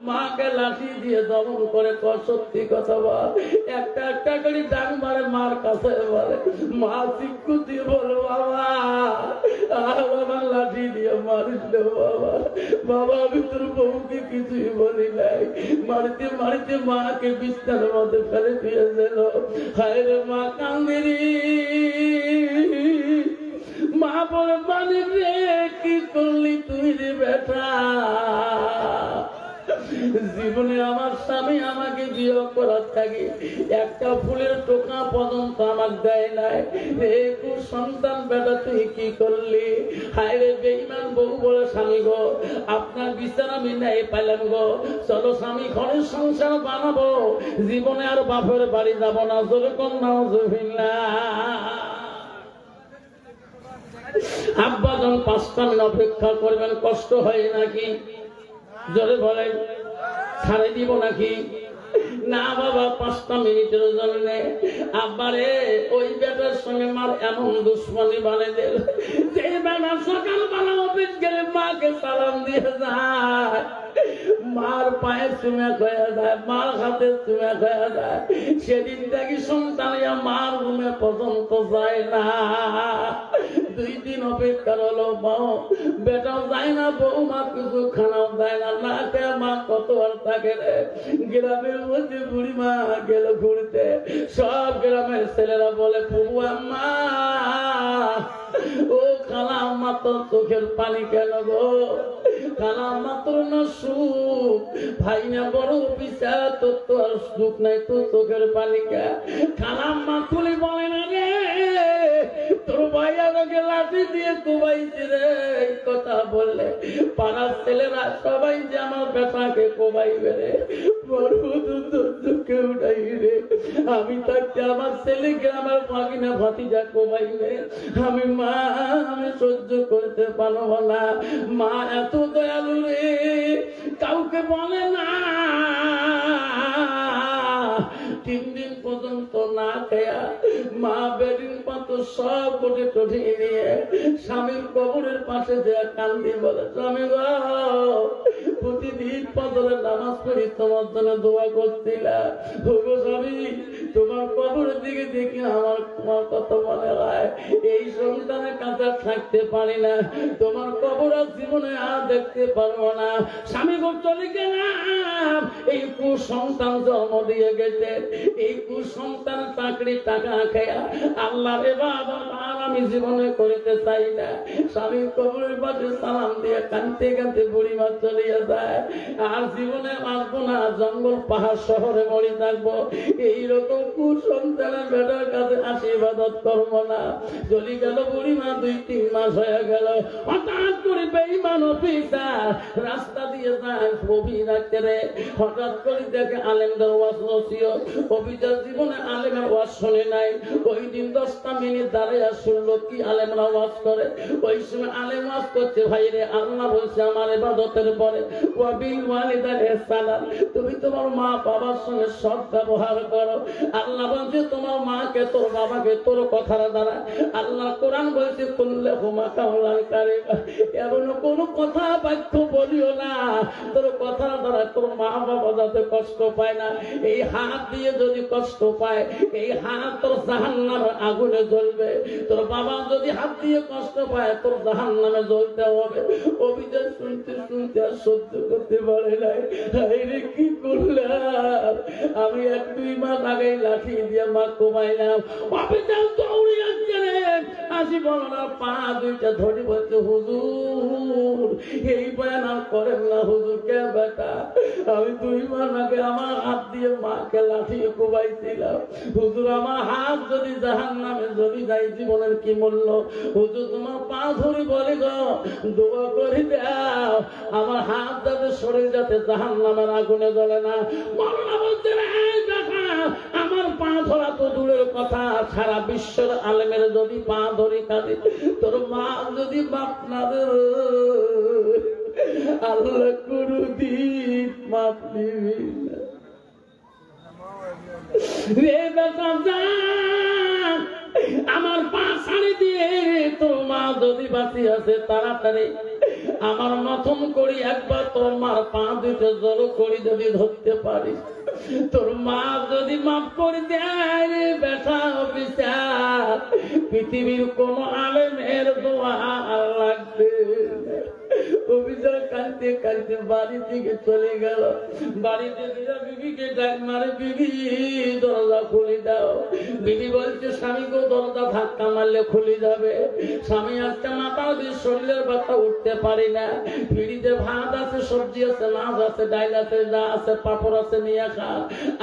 মাকে লাঠি দিয়ে দমন করে সত্যি কথা বল, একটা একটা করে ডাক মারে মার কাছে বলে, মা চিক্কু দিয়ে বলো বাবা বাবা লাঠি দিয়ে মারিস বাবা, বাবা আমি তোর বউকে কিছুই বলি নাই, মারিতে মারিতে মাকে বিছানার মধ্যে ফেলে দিয়ে দিল। হায় রে মা কান্দেরি, মা বলে মানে রে কি করলি তুই রে বেটা, জীবনে আমার স্বামী আমাকে বিয়ে করার থাকে একটা ফুলের টোকা পর্যন্ত আমার দেয় নাই, একটু সন্তান বেটা তুই কি করলি। হায় রে বেঈমান বউ বলে, স্বামী গো আপনার বিচার আমি নাই পাইলাম গো, চলো স্বামী ঘরের সংসার বানাবো, জীবনে আর বাপের বাড়ি যাব না, জোরে কন্যা জহিলা। আব্বা যখন 5টা মিনিট অপেক্ষা করবেন কষ্ট হয় নাকি? জোরে বলেন, ছাড়ে দিব নাকি? না বাবা 5টা মিনিটের জন্য আব্বারে ওই বেটার সঙ্গে মার এমন দুশ্মনী বানিয়ে দিল যে বেটা সকালবেলা অফিস গেলে মাকে সালাম দিয়ে যায়, মার পায়ে চুমে খয়া যায়, মার হাতে চুমে খয়া যায়, সেদিন দেখি সন্তান মার রুমে পর্যন্ত যায় না। 2 দিন অপেক্ষা হলো, মাও বেটাও যায় না, বউ মা কিছু খানাও দেয় না, না খেয়ে মা কতবার থাকে রে। গ্রামের মধ্যে বুড়ি মা গেল ঘুরতে, সব গ্রামের ছেলেরা বলে প্রভু আম্মা ও খালা আম্মা তোর চোখের পানি কেন গো, খালা আম্মা তোর না সুখ, ভাই না বড় অফিসার তোর তো আর সুখ নাই, তোর চোখের পানি কে। খালা আম্মা খুলে বলে না রে তোর ভাই আমাকে লাঠি দিয়ে কোবাইছে রে, এই কথা বললে পাড়ার ছেলেরা সবাই যে আমার বেটাকে কোবাইবে রে, বড় কেউ নাই রে, আমি থাকতে আমার ছেলেকে আমার ভাগিনা ভাতিজা কোবাইবে, আমি মা আমি সহ্য করতে পারবো না। মা এত দয়ালু রে, কাউকে বলে না, 3 দিন পর্যন্ত না খেয়া মা বেডিং পাতো সব কোটে টোটে নিয়ে স্বামীর কবরের পাশে যে কান্দি বলে, স্বামী গো প্রতিদিন ফজরের নামাজ পড়ি তোমার জন্য দোয়া করছিলাম, গো স্বামী তোমার কবরের দিকে দেখি আমার তোমার কত মনে হয়, এই সন্তানের কাছে থাকতে পারি না, তোমার কবর আর জীবনে আর দেখতে পারবো না। স্বামী গো চলে গেলাম, এই কুসন্তান জন্ম দিয়ে গেছে, এই কুসন্তান চাকরি টাকা খেয়া আল্লাহর ইবাদত আর আমি জীবনে করতে চাই না। স্বামী কবরের পাশে সালাম দিয়ে কাঁদতে কাঁদতে বুড়ি মা চলিয়ে যায়, আর জীবনে আসবো না, জঙ্গল পাহাড় শহরে মরে থাকবো, এইরকম কুসন্তানের বেটার কাছে আশীর্বাদত করবো না। চলে গেল বুড়ি মা, 2-3 মাস হয়ে গেল, হঠাৎ করে বেঈমান অফিসার রাস্তা দিয়ে যায় ছবি রাখতে রে, হঠাৎ করে দেখে আলেমদের ওয়াজ নসিহত, অফিসার জীবনে আলেমের ওয়াজ শোনে নাই, ওই দিন 10টা মিনিট দাঁড়িয়ে শুনলো কি আলেমরা ওয়াজ করে। ওই সময় আলেম ওয়াজ করছে, ভাই রে আল্লাহ বলছে আমার ইবাদতের পরে ওয়া বিল ওয়ালিদাইনি ইহসানান, তুমি তোমার মা বাবার সঙ্গে সৎ ব্যবহার করো। আল্লাহ বলছে তোমার মাকে তোর বাবাকে তোর কথার দ্বারা, আল্লাহ কোরআন বলছে কুল্লাহুমা কাওলান কারীমা, এমন কোন কথা বাক্য বলিও না তোর কথার দ্বারা তোর মা বাবা যাতে কষ্ট পায় না। এই হাত দিয়ে যদি কষ্ট পায়, এই হাত তোর জাহান্নামের আগুনে জ্বলবে, তোর বাবা যদি হাত দিয়ে কষ্ট পায় তোর জাহান্নামে জ্বলতে হবে। অভিযোগ শুনতে শুনতে আর সহ্য করতে পারে নাই, রে কি করলাম আমি, 1-2 মাস আগে লাঠি দিয়ে মা কমাইলাম, অভিযোগ দৌড়ে যাচ্ছে রে, আসি বলো না পা 2টা ধরে বলছে হুজুর এই বয়ান আর করেন না হুজুর, কে বেটা আমি 2 মাস আগে আমার হাত দিয়ে মাকে লাঠি কোবাইছিলাম, হুজুর আমার হাত যদি জাহান্নামে জ্বলি যায় জীবনের কি মূল্য, হুজুর তোমার পা ধরে বলে গো দোয়া করে দাও আমার হাত যাতে শরীর যাতে জাহান্নামের আগুনে জ্বলে না। মওলানা বলতে আমার পা ধরা তো দূরের কথা, সারা বিশ্বের আলেমের যদি পা ধরে কাঁদে, তোর মা যদি বাপ না দে আল্লাহ কোনদিন মাপ দিবি না। আমার পা ছাড়ি দিয়ে তোর মা যদি বাঁচি আছে তাড়াতাড়ি আমার মতন করি একবার তোর মার পা দুটো জড়ো করি যদি ধরতে পারিস, তোর মা যদি মাফ করে দেয় রে বেটা অফিসার, পৃথিবীর কোন আলেমের দোয়া লাগবে। অফিসার কাঁদতে কাঁদতে বাড়ি থেকে চলে গেল। বাড়িতে বিবিকে ডাক মারে, বিবি দরজা খুলে দাও। বিবি বলছে স্বামীকে দরজা ধাক্কা মারলে খুলে যাবে। স্বামী আজকে মাথা দিয়ে শরীরের ব্যথা উঠতে পারি না, ফিরিতে ভাত আছে, সবজি আছে, মাছ আছে, ডাইল আছে, যা আছে পাপড় আছে, নিয়ে খা।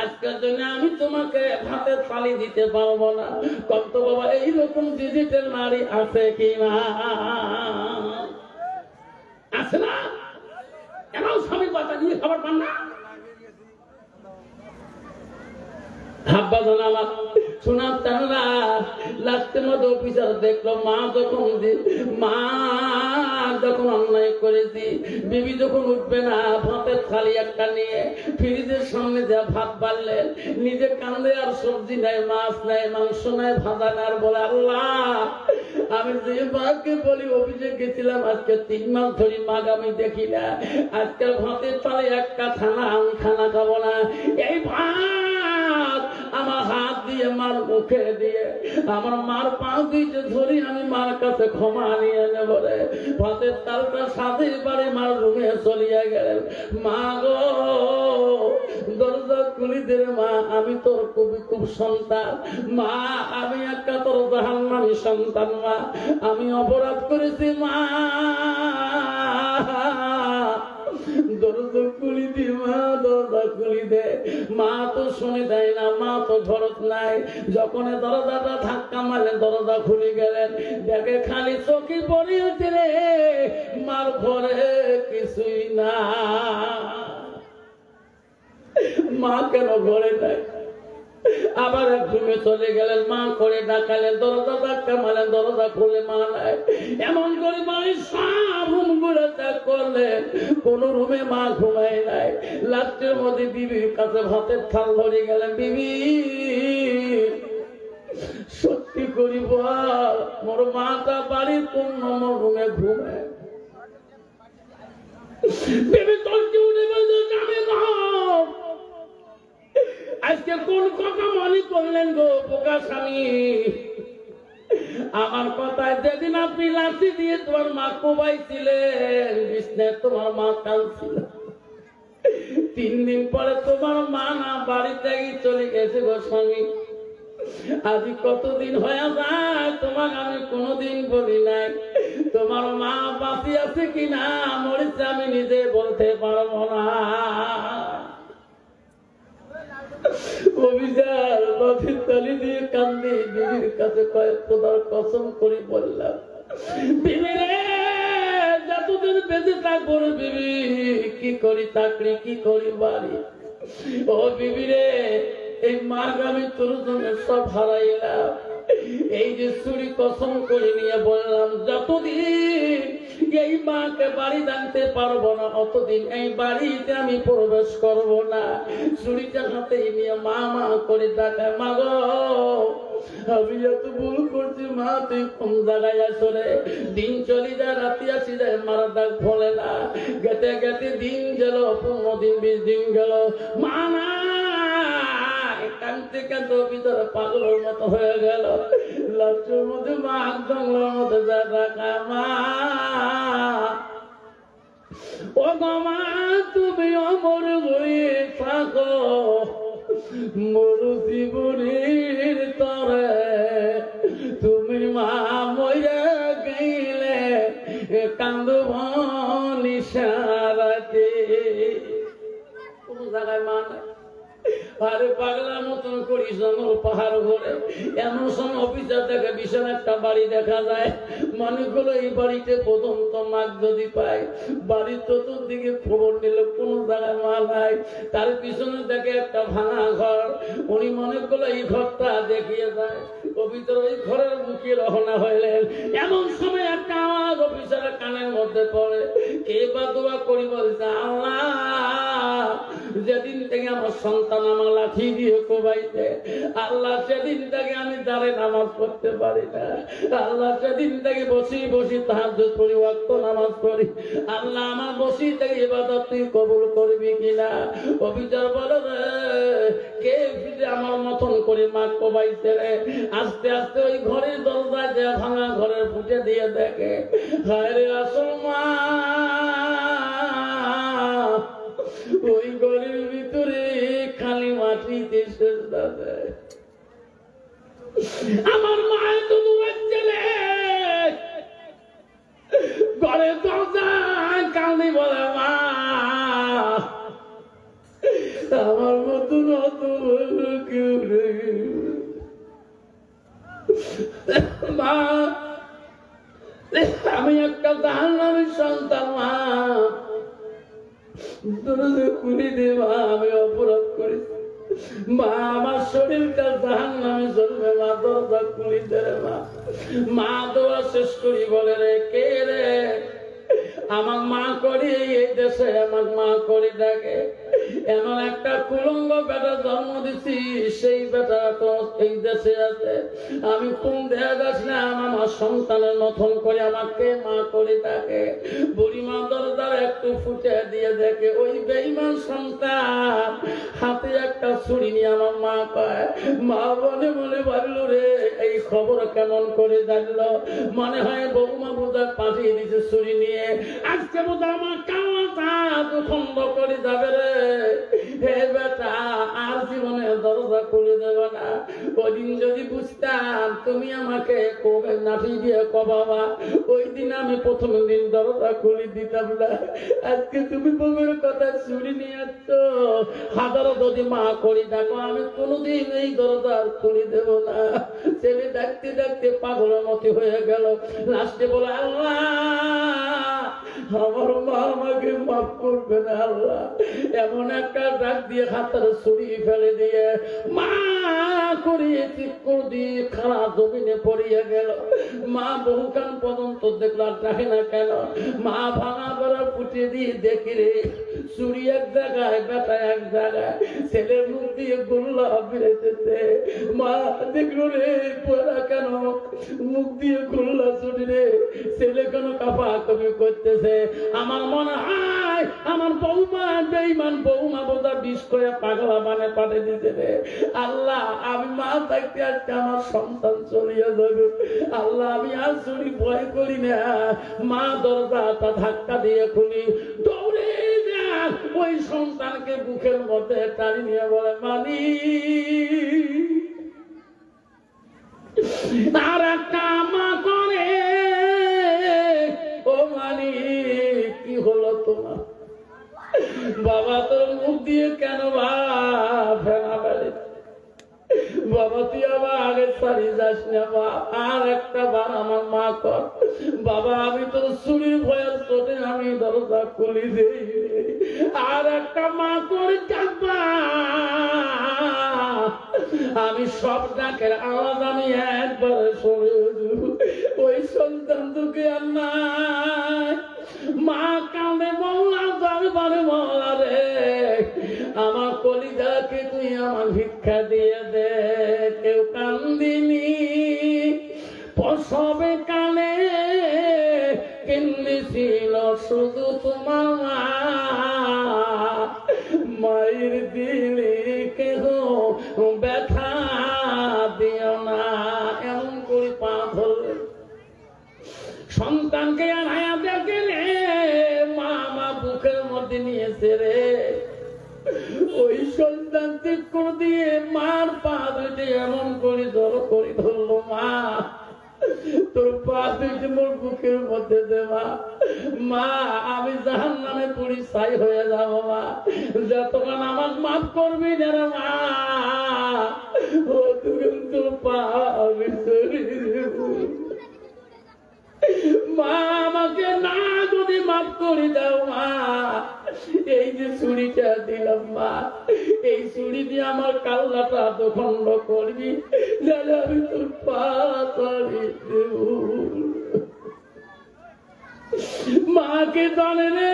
আজকের জন্য আমি তোমাকে ভাতের থালি দিতে পারবো না। কত বাবা এইরকম ডিজিটাল নারী আছে কি না? আছে না? কেন স্বামীর কথা নিয়ে খাবার পান না? হাব্বা জানা আমার শোনার চানরা লাস্টের মধ্যে অফিসার দেখলো মা যখন অন্যায় করেছি, বিবি যখন উঠবে না, ভাতের থালি একটা নিয়ে ফ্রিজের সামনে যা ভাত বাড়লেন, নিজে কান্দে, আর সবজি নাই, মাছ নাই, মাংস নাই, ভাজা নাই, আর বলে আল্লাহ আমি যে মাকে বলি অফিসে গেছিলাম আজকে 3 মাস ধরে মাগ আমি দেখি না, আজকাল ভাতের থালি একটা খানা আমি খানা খাবো না। এই ভাত আমার হাত দিয়ে মার মুখে দিয়ে আমার মার পা দিয়ে ধরি আমি মার কাছে ক্ষমা নিয়ে নেব রে। ভাতের তালটা সাথে বাড়ি মার রুমে চলিয়া গেলেন। মা গো দরজা খুলি দে মা, আমি তোর খুব সন্তান মা, আমি একটা তোর জাহান্নামী সন্তান মা, আমি অপরাধ করেছি মা, দরজা খুলি দি মা, দরজা খুলি দে। মা তো শুনে দেয় না, মা তো ঘরত নাই। যখন দরজাটা ধাক্কা মারলেন, দরজা খুলে গেলেন, দেখে খালি চোখে পড়িয়েছে রে, মার ঘরে কিছুই না। মা কেন ঘরে নাই? আবার এক রুমে চলে গেলেন, মা করে ডাকালেন, দরজা ধাক্কা মারলেন, দরজা খুলে মা নাই। এমন করে বাড়ির সব রুম গুলো ত্যাগ করলেন, কোন রুমে মা ঘুমায় নাই। লাস্টের মধ্যে বিবির কাছে ভাতের থাল ধরে গেলেন, বিবি সত্যি করি বল মোর মাটা বাড়ির কোন নম্বর রুমে ঘুমায়? বিবি চলতে উঠে বলছে জানে না আজকে কোন কথা মনে করলেন গো পোকা স্বামী? আমার কথায় যেদিন আপনি লাঠি দিয়ে তোমার মা কোবাইছিলেন, বিষ্ণায় তোমার মা কাঁদছিল, 3 দিন পরে তোমার মা না বাড়িতে চলে গেছে গো স্বামী। আজ কতদিন হয়ে যায় তোমাকে আমি কোনদিন বলি নাই, তোমার মা বাঁচি আছে কিনা মরেছে আমি নিজে বলতে পারবো না। অভিযান বাঁচির তালি দিয়ে কান্দি বিবির কাছে কয়েক খোদার কসম করে বললাম, বিবি রে যতদিন বেঁচে থাকবো বিবি, কি করি চাকরি, কি করি বাড়ি, ও বিবি রে এই মাগ আমি তোর জন্য সব হারাইলাম। এই যে চুরি কসম করে নিয়ে বললাম, যতদিন এই মাকে বাড়ি জানতে পারবো না অতদিন এই বাড়িতে আমি প্রবেশ করব না। চুরিটা হাতে নিয়ে মা মা করে ডাকায়, মা গো আমি এত ভুল করছি মা, তুই কোন জায়গায় আসো রে? দিন চলে যায়, রাতি আসি যায়, মারা ডাক ফলে না। গেতে গেতে দিন গেল, 15 দিন 20 দিন গেল, মা না কানতে কানতে ভিতরে পাগলের মতো হয়ে গেল। লাস্টের মধ্যে মা জঙ্গলের মধ্যে যা ডাকা, মা ও মা তুমি অমর হয়ে থাকো, মরু জীবনের তরে তুমি মা মরে গেলে কান্দব নিশারাতে। কোন জায়গায় মা নাই, আরে পাগলার মতন করি জঙ্গল পাহাড় ঘরে। এমন সময় অফিসার দেখে বিশাল একটা বাড়ি দেখা যায়, মনে করলো এই বাড়িতে প্রথম তো মাছ যদি পায়। বাড়ির চতুর্দিকে খবর নিল কোন জায়গায় মা নাই, তার পিছনে দেখে একটা ভাঙা ঘর। উনি মনে করলো এই ঘরটা দেখিয়ে যায়, অফিসার ওই ঘরের মুখে রওনা হইলেন। এমন সময় একটা আওয়াজ অফিসারের কানের মধ্যে পড়ে, কে বা দোয়া করি বলছে, আল্লাহ যেদিন থেকে আমার সন্তান আমার লাঠি দিয়ে কোবাইতে, আল্লাহ সেদিন থেকে আমি দাঁড়ে নামাজ পড়তে পারি না। আল্লাহ সেদিন থেকে বসি বসি তাহাজ্জুদ পড়ি, ওয়াক্ত নামাজ পড়ি। আল্লাহ আমার বসি থেকে ইবাদত তুই কবুল করবি কিনা। অভিচার বলো রে, কে আমার মতন করে মা কোবাইছে রে। আস্তে আস্তে ওই ঘরের দরজায় যে ভাঙা ঘরের ফুটে দিয়ে দেখে, হায় রে আসল মা, ওই ঘরের ভিতরে খালি মাটিতে সেজদা দেয়। আমার মায়ের তো ছেলে ঘরের দরজায় কান্দি বলে, মা আমার মতন অত কেউ নেই মা, আমি একটা জাহান্নামীর সন্তান মা, দরজা খুলে দে মা, আমি অপরাধ করেছি মা, আমার শরীরটা জাহান্নামে চলবে মা, দরজা খুলে দে রে মা। মা দোয়া শেষ করি বলে, রে কে রে? আমার মা করি এই দেশে, আমার মা করি ডাকে, এমন একটা কুলঙ্গ বেটা জন্ম দিছি, সেই বেটা তো এই দেশে আছে। আমি কোন দেয়া যাস না, আমার সন্তানের মতন করে আমাকে মা করে ডাকে। বুড়ি মা দরজার একটু ফুটে দিয়ে দেখে ওই বেঈমান সন্তান হাতে একটা ছুরি নিয়ে আমার মা পায়। মা মনে মনে ভাবল, রে এই খবর কেমন করে জানলো? মনে হয় বৌমা বোধহয় পাঠিয়ে দিচ্ছে ছুরি নিয়ে, আজকে বোধ আমার কান্নাটা দুখণ্ড করে যাবে রে। হে বেটা, আর জীবনে দরজা খুলে দেবে না। ওইদিন যদি বুঝতাম তুমি আমাকে কবে নাঠি দিয়ে কবাবা, ওই দিন আমি প্রথম দিন দরজা খুলে দিতাম না। আজকে তুমি বউয়ের কথা ছুরি নিয়ে আসছো, হাজারো যদি মা করি দেখো, আমি কোনোদিন এই দরজা খুলে দেব না। ছেলে ডাকতে ডাকতে পাগলের মতো হয়ে গেল। লাস্টে বলে, আল্লাহ আমার মা আমাকে মাফ করবে না আল্লাহ। এমন একটা ডাক দিয়ে হাতের ছুরি ফেলে দিয়ে মা করিয়ে চিৎকার দিয়ে খারাপ জমিনে পড়িয়ে গেল। মা বহুকাল পর্যন্ত দেখলো আর ডাকে না কেন। মা ভাঙা বেড়া ফুটিয়ে দিয়ে দেখি রে ছুরি এক জায়গায়, বেটা এক জায়গায়, ছেলের মুখ দিয়ে গোল্লা বেড়েছে। মা দেখলো রে পড়া কেন, মুখ দিয়ে গোল্লা ছুটি রে, ছেলে কেন কাপা কবি করতেছে। আমার মনে হয় আমার বৌমা বেঈমান বৌমা বোধা বিষ করে পাগলা মানে পাঠে দিতে রে। আল্লাহ আমি মা থাকতে আজকে আমার সন্তান চলিয়ে যাবে। আল্লাহ আমি আর চুরি ভয় করি না। মা দরজাটা ধাক্কা দিয়ে খুলি, দৌড়ে যান ওই সন্তানকে বুকের মধ্যে টানি নিয়ে বলে, মানি আর একটা মা করে, ও মানি কি হলো তোমার? বাবা তোর মুখ দিয়ে কেন ফেনা বেড়ে? বাবা তুই আবার আগে সারি যাস না, আর একটা বার আমার মা কর। বাবা আমি তোর চুরির ভয়ের চোটে আমি দরজা খুলি দেই, আর একটা মা করে কাঁদবা। আমি সব ডাকের আওয়াজ আমি একবারে শুনে ওই সন্তান তোকে আর নাই। মা কাঁদে বললা দরবারে, বললা রে আমার কলিজাকে তুই আমার ভিক্ষা দিয়ে দে। কেউ কান্দিনি প্রসবে কানে, কেন্দ্রেছিল শুধু তোমার মায়ের দিলে কেহ ব্যথা দিও না। এমন করে পা ধরলে সন্তানকে আনায়া দেখলে মা মা বুকের মধ্যে নিয়েছে রে। ওই সন্তান ঠিক করে দিয়ে মার পা দুটি এমন করে ধরলো, মা তোর পা দুটি মোর বুকের মধ্যে দেবা। মা আমি জাহান্নামে পুরি ছাই হয়ে যাবো মা, যতক্ষণ আমার মাফ করবি না রে মা। ও তুমি তোর পা আমি মা আমাকে না যদি মাফ করে দাও মা, এই যে ছুরিটা দিলাম মা, এই ছুরি দিয়ে আমার কাল্লাটা দখণ্ড করবি, নাহলে আমি তোর পা ছাড়ি দেব। মাকে জানে রে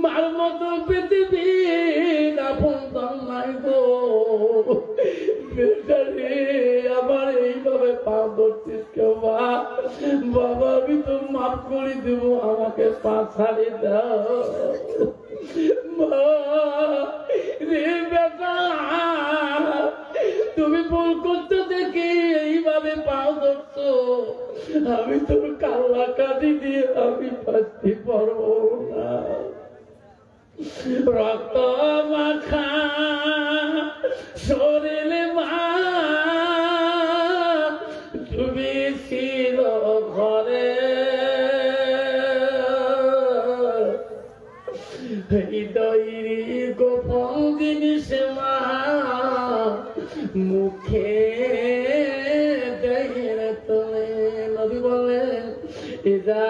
মার মতো পৃথিবীর আপন নাই গো বেটারে আমার এইভাবে পা ধরছিস কেউ বাবা আমি তো মাফ করে দেব আমাকে পা ছাড়ে দাও বেটা তুমি ভুল করছো দেখি এইভাবে পাও ধরছো আমি তোর কাল্লা কাটি দিয়ে আমি বাঁচতে পারবো না রক্ত মাখা শরীরে মা তুমি ছিল ঘরে হৃদয়ের গোপন জিনিস মা মুখে দেহের তোলে নবী বলেন ইজা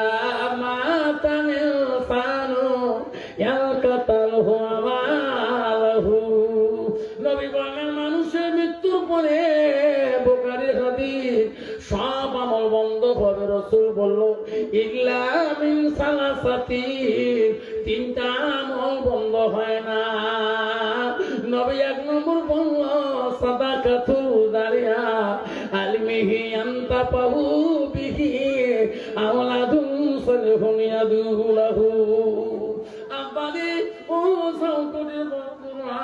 মাতানিল ফানু ইয়ালকাতালহু আমালহু নবী বলেন মানুষের মৃত্যুর পরে বুখারীর হাদিস সব আমল বন্ধ হবে রাসূল বলল ইল্লা মিন সালাসাতি তিনটা আমল বন্ধ হয় না নবী এক নম্বর বলল সাদাকাতু দারিয়া আলমিহি আনতা পাহু বিহি আওলাদুন সালহুন ইয়াদুলাহু আব্বাদি ও সৌকরের বন্ধুরা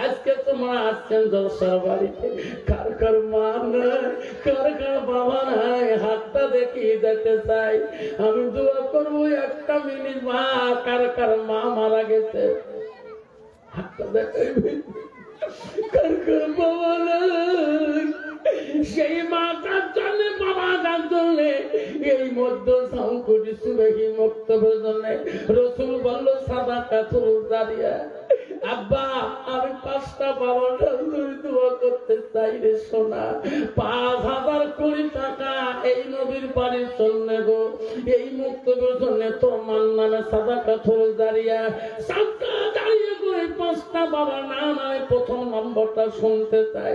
আজকে তোমরা আসছেন জলসার বাড়িতে কার কার মা নাই কার কার বাবা নাই হাতটা দেখিয়ে যেতে চাই আমি দোয়া করবো একটা মিনিট মা কার কার মা মারা গেছে হাতটা দেখাইবে কার কার বাবা নাই সেই মাটার জন্য বাবাটার জন্য এই মধ্য সংকটি সুবেহি মক্তবের জন্য রসুল বলল সাদাকাতুল জারিয়া আব্বা আমি 5টা বাবার দোয়া করতে চাই রে সোনা 5,000 কোটি টাকা এই নবীর বাড়ির জন্য গো এই মক্তবের জন্য তোমার নামে সাদাকাতুল জারিয়া সাদকা জারিয়া করে 5টা বাবার নাম আমি প্রথম নম্বরটা শুনতে চাই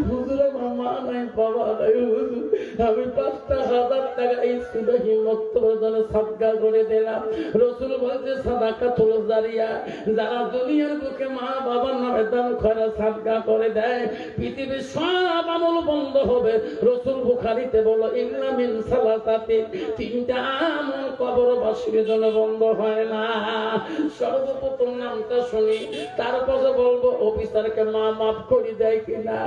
হুজুর আমার মা নাই বাবা নাই হুজুর আমি 5,000 টাকা এই সুবেহি মক্তবের জন্য সাদকা করে দিলাম রসুল বলছে সাদাকাতুল জারিয়া যারা দুনিয়ার বুকে মা বাবার নামে দান খয়রাত সাদকা করে দেয় পৃথিবীর সব আমল বন্ধ হবে রসুল বুখারীতে বলো ইল্লা মিন সালাসাতি তিনটা আমল কবরবাসীর জন্য বন্ধ হয় না সর্বপ্রথম নামটা শুনি তারপরে বলবো অফিসারকে মা মাফ করে দেয় কিনা